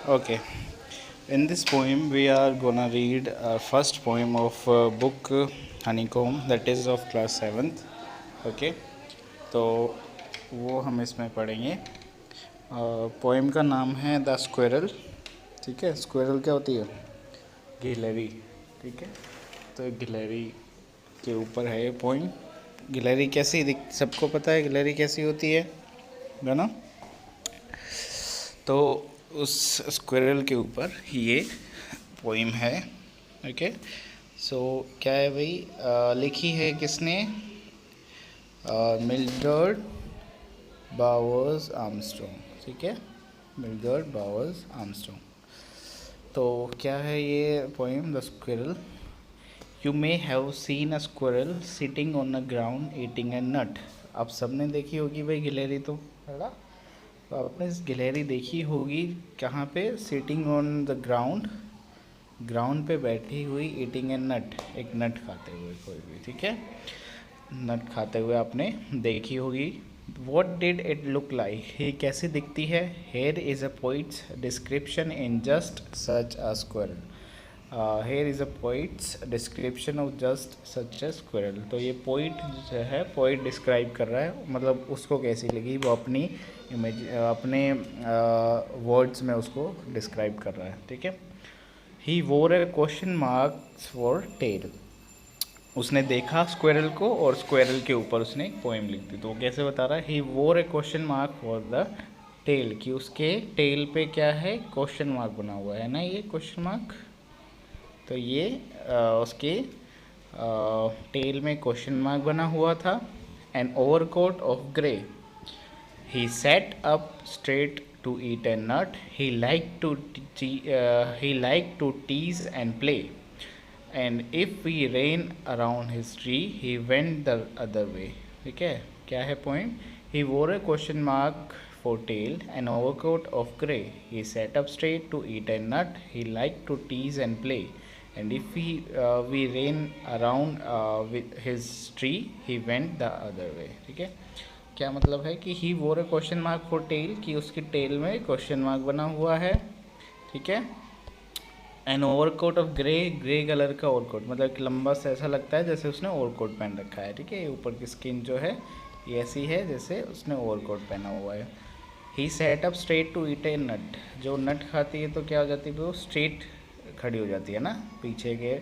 Okay, in this poem we are gonna read our first poem of book Honeycomb, that is of class 7th. Okay, तो वो हम इसमें पढ़ेंगे। Poem का नाम है द स्क्विरल। ठीक है, स्क्विरल क्या होती है? गिलहरी। ठीक है, तो गिलहरी के ऊपर है ये पोएम। गिलहरी कैसी दिख, सबको पता है गिलहरी कैसी होती है ना? तो उस स्क्विरल के ऊपर ये पोइम है। ओके, सो क्या है भाई, लिखी है किसने? Mildred Bowers Armstrong. ठीक है, मिल्डर्ड बावर्स आर्मस्ट्रॉन्ग। तो क्या है ये poem? The squirrel. You may have seen a squirrel sitting on a ground eating a nut. आप सबने देखी होगी भाई गिलहरी, तो है ना? तो आपने इस गिलहरी देखी होगी कहाँ पे? Sitting on the ground, ground पे बैठी हुई, ईटिंग ए नट, एक नट खाते हुए कोई भी। ठीक है, नट खाते हुए आपने देखी होगी। What did it look like? ये कैसी दिखती है? Here is a poets description in just such a squirrel. Here is a poets description of just such a squirrel. तो ये पोइट जो है, पोइट डिस्क्राइब कर रहा है, मतलब उसको कैसी लगी, वो अपनी इमेज, अपने वर्ड्स में उसको डिस्क्राइब कर रहा है। ठीक है, he wore a question marks for tell. उसने देखा स्क्वेरल को और स्क्वेरल के ऊपर उसने एक पोएम लिख दी। तो वो कैसे बता रहा है? He wore a question mark for the tail, कि उसके टेल पे क्या है? क्वेश्चन मार्क बना हुआ है ना, ये क्वेश्चन मार्क। तो ये उसके टेल में क्वेश्चन मार्क बना हुआ था। An overcoat of grey. He sat up straight to eat a nut. He liked to tease and play. And if we ran around his tree, he went the other way. ठीक है, क्या है poem? He wore a question mark for tail, an overcoat of grey. He sat up straight to eat a nut. He liked to tease and play. And if we ran around with his tree, he went the other way. ठीक है, क्या मतलब है कि ही wore a question mark for tell, कि उसकी tell में question mark बना हुआ है। ठीक है, an overcoat of grey, grey colour का ओवरकोट, मतलब लंबा सा ऐसा लगता है जैसे उसने ओवरकोट पहन रखा है। ठीक है, ऊपर की स्किन जो है ये ऐसी है जैसे उसने ओवरकोट पहना हुआ है। He sat up straight to eat a nut. जो नट खाती है तो क्या हो जाती है? वो स्ट्रेट खड़ी हो जाती है ना, पीछे के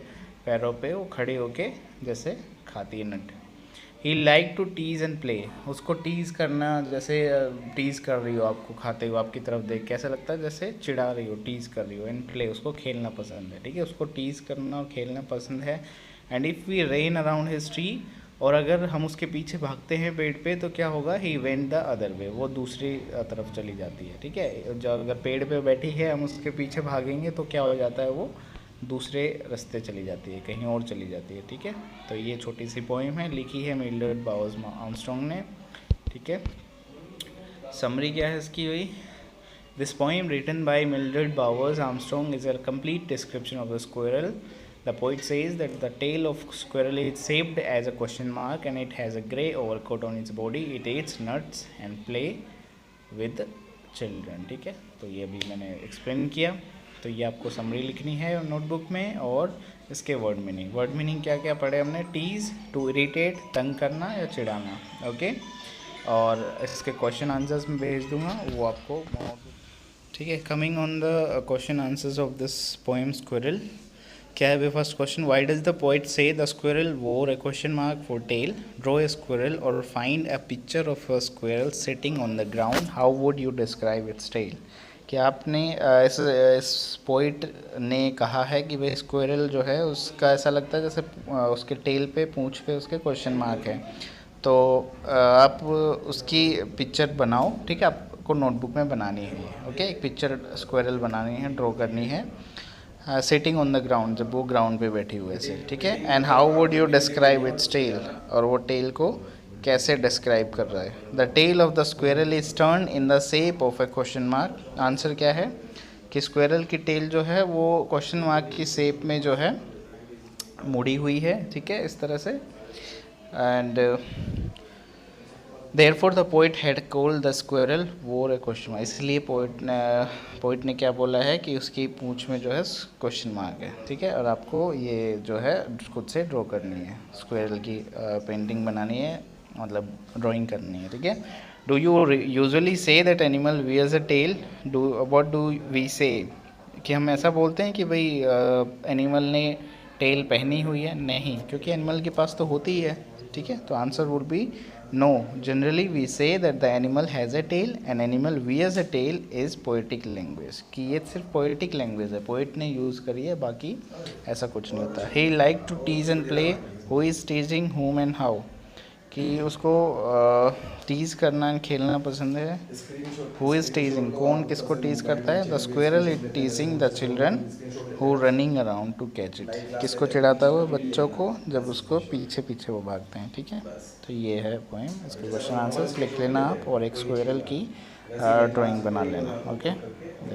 पैरों पे वो खड़ी होके जैसे खाती है nut. He like to tease and play. उसको टीज़ करना, जैसे टीज़ कर रही हो, आपको खाते हुए आपकी तरफ देख के ऐसा लगता है जैसे चिढ़ा रही हो, टीज़ कर रही हो। एंड प्ले, उसको खेलना पसंद है। ठीक है, उसको टीज़ करना और खेलना पसंद है। And if we ran around his tree, और अगर हम उसके पीछे भागते हैं पेड़ पे तो क्या होगा? He went the other way, वो दूसरी तरफ चली जाती है। ठीक है, जो अगर पेड़ पे बैठी है हम उसके पीछे भागेंगे तो क्या हो जाता है? वो दूसरे रास्ते चली जाती है, कहीं और चली जाती है। ठीक है, तो ये छोटी सी पोइम है, लिखी है मिल्डर्ड बावर्स आर्मस्ट्रॉन्ग ने। ठीक है, समरी क्या है इसकी हुई? This poem written by Mildred Bowers Armstrong is a complete description of the squirrel. The poet says that the tail of squirrel is shaped as a question mark and it has a grey overcoat on its body. It eats nuts and play with children. ठीक है, तो ये भी मैंने explain किया। तो ये आपको समरी लिखनी है नोटबुक में, और इसके वर्ड मीनिंग। वर्ड मीनिंग क्या क्या पढ़े हमने? टीज़, टू इरिटेट, तंग करना या चिढ़ाना। ओके, और इसके क्वेश्चन आंसर्स में भेज दूंगा, वो आपको। ठीक है, coming on the question answers of this poem squirrel. क्या है first question? Why does the poet say the squirrel wore a question mark for tail? Draw a squirrel और find a picture of a squirrel sitting on the ground. How would you describe its tail? क्या आपने इस poet ने कहा है कि भाई squirrel जो है उसका ऐसा लगता है जैसे उसके टेल पे, पूंछ पे उसके क्वेश्चन मार्क है। तो आप उसकी पिक्चर बनाओ। ठीक है, आपको नोटबुक में बनानी है। ओके, एक पिक्चर स्क्विरल बनानी है, ड्रॉ करनी है, सिटिंग ऑन द ग्राउंड, जब वो ग्राउंड पे बैठी हुई है। ठीक है, and how would you describe its tail, और वो टेल को कैसे डिस्क्राइब कर रहा है? The tail of the squirrel is turn in the shape of a question mark. Answer क्या है? कि स्क्विरल की टेल जो है वो क्वेश्चन मार्क की शेप में जो है मुड़ी हुई है। ठीक है, इस तरह से। And Therefore the poet had called the squirrel wore a question mark. इसलिए पोइट ने क्या बोला है कि उसकी पूंछ में जो है क्वेश्चन मार्क है, ठीक है। और आपको ये जो है खुद से ड्रॉ करनी है, स्क्वायरल की पेंटिंग बनानी है, मतलब ड्राइंग करनी है, ठीक है। Do you usually say that animal wears a tail? Do what do we say? कि हम ऐसा बोलते हैं कि भाई एनिमल ने टेल पहनी हुई है? नहीं, क्योंकि एनिमल के पास तो होती ही है, ठीक है। तो answer would be no. Generally we say that the animal has a tail and animal wears a tail is poetic language, कि ये सिर्फ पोएटिक लैंग्वेज है, पोएट ने यूज़ करी है, बाकी ऐसा कुछ नहीं होता। He like to tease and play, who is teasing whom and how? कि उसको टीज़ करना खेलना पसंद है। हु इज़ टीजिंग, कौन किसको टीज़ करता है? The squirrel is टीजिंग the children who running around two catch it. किसको चिढ़ाता है वो? बच्चों को, जब उसको पीछे पीछे वो भागते हैं, ठीक है। तो ये है पोएम, इसके क्वेश्चन आंसर्स लिख लेना आप और एक स्क्वेरल की ड्राइंग बना लेना, ओके।